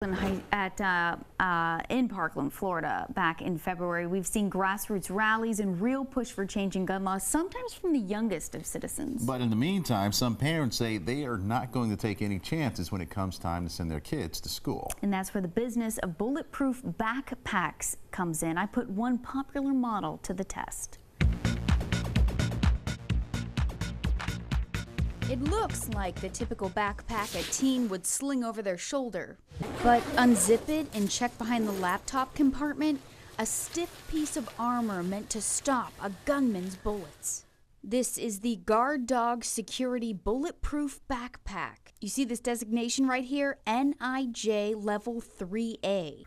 In Parkland, Florida, back in February, we've seen grassroots rallies and real push for changing gun laws, sometimes from the youngest of citizens. But in the meantime, some parents say they are not going to take any chances when it comes time to send their kids to school. And that's where the business of bulletproof backpacks comes in. I put one popular model to the test. It looks like the typical backpack a teen would sling over their shoulder. But unzip it and check behind the laptop compartment, a stiff piece of armor meant to stop a gunman's bullets. This is the Guard Dog Security Bulletproof Backpack. You see this designation right here, NIJ Level 3A.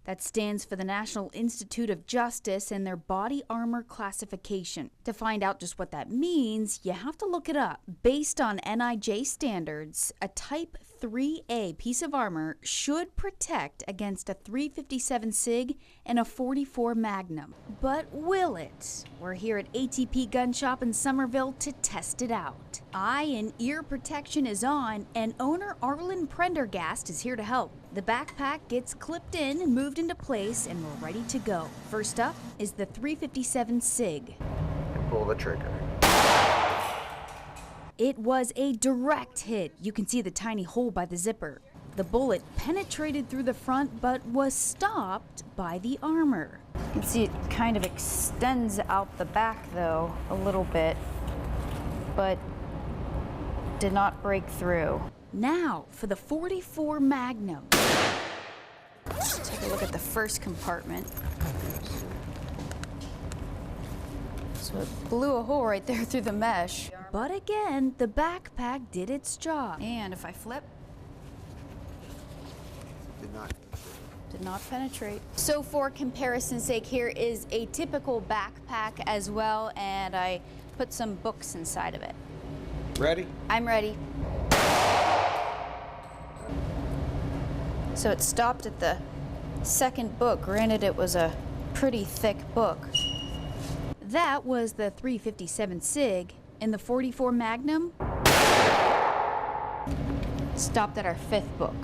That stands for the National Institute of Justice and their body armor classification. To find out just what that means, you have to look it up. Based on NIJ standards, a Type 3A piece of armor should protect against a .357 SIG and a .44 Magnum. But will it? We're here at ATP Gun Shop in Somerville to test it out. Eye and ear protection is on, and owner Arlen Prendergast is here to help. The backpack gets clipped in, moved into place, and we're ready to go. First up is the .357 SIG. And pull the trigger. It was a direct hit. You can see the tiny hole by the zipper. The bullet penetrated through the front but was stopped by the armor. You can see it kind of extends out the back though, a little bit, but did not break through. Now for the .44 Magnum. Let's take a look at the first compartment. So it blew a hole right there through the mesh. But again, the backpack did its job. And if I flip, did not penetrate. So for comparison's sake, here is a typical backpack as well, and I put some books inside of it. Ready? I'm ready. So it stopped at the second book. Granted, it was a pretty thick book. That was the .357 SIG, and the .44 Magnum stopped at our fifth book.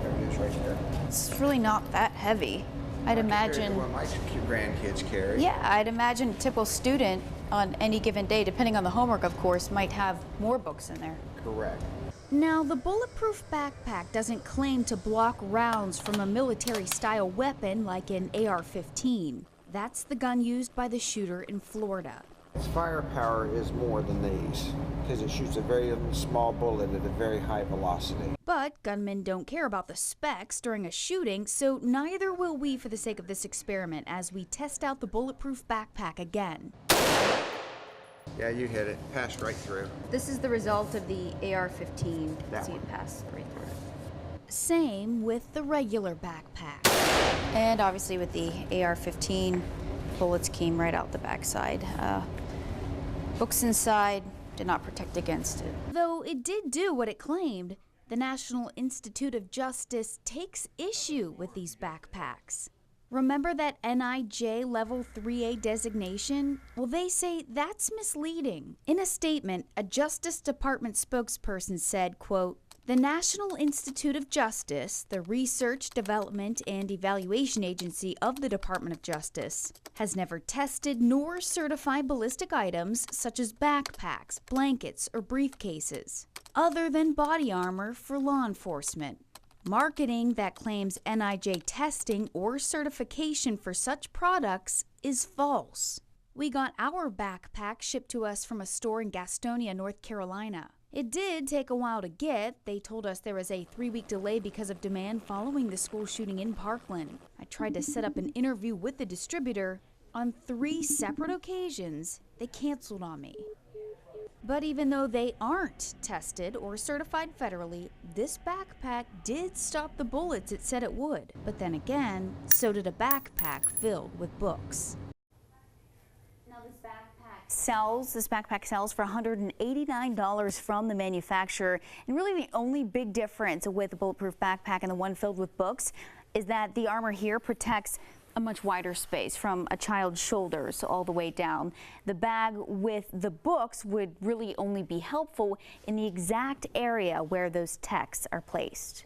There it is right there. It's really not that heavy. I'd imagine. What my grandkids carry. Yeah, I'd imagine a typical student on any given day, depending on the homework, of course, might have more books in there. Correct. Now, the bulletproof backpack doesn't claim to block rounds from a military-style weapon like an AR-15. That's the gun used by the shooter in Florida. Its firepower is more than these because it shoots a very small bullet at a very high velocity. But gunmen don't care about the specs during a shooting, so neither will we for the sake of this experiment as we test out the bulletproof backpack again. Yeah, you hit it. Passed right through. This is the result of the AR-15. You can see it passed right through. Same with the regular backpack. And obviously with the AR-15, bullets came right out the backside. Books inside did not protect against it. Though it did do what it claimed, the National Institute of Justice takes issue with these backpacks. Remember that NIJ Level 3A designation? Well, they say that's misleading. In a statement, a Justice Department spokesperson said, quote, "The National Institute of Justice, the research, development, and evaluation agency of the Department of Justice, has never tested nor certified ballistic items such as backpacks, blankets, or briefcases, other than body armor for law enforcement. Marketing that claims NIJ testing or certification for such products is false." We got our backpack shipped to us from a store in Gastonia, North Carolina. It did take a while to get. They told us there was a 3-week delay because of demand following the school shooting in Parkland. I tried to set up an interview with the distributor. On 3 separate occasions, they canceled on me. But even though they aren't tested or certified federally, this backpack did stop the bullets it said it would. But then again, so did a backpack filled with books. Now this backpack sells for $189 from the manufacturer. And really the only big difference with the bulletproof backpack and the one filled with books is that the armor here protects a much wider space from a child's shoulders all the way down. The bag with the books would really only be helpful in the exact area where those texts are placed.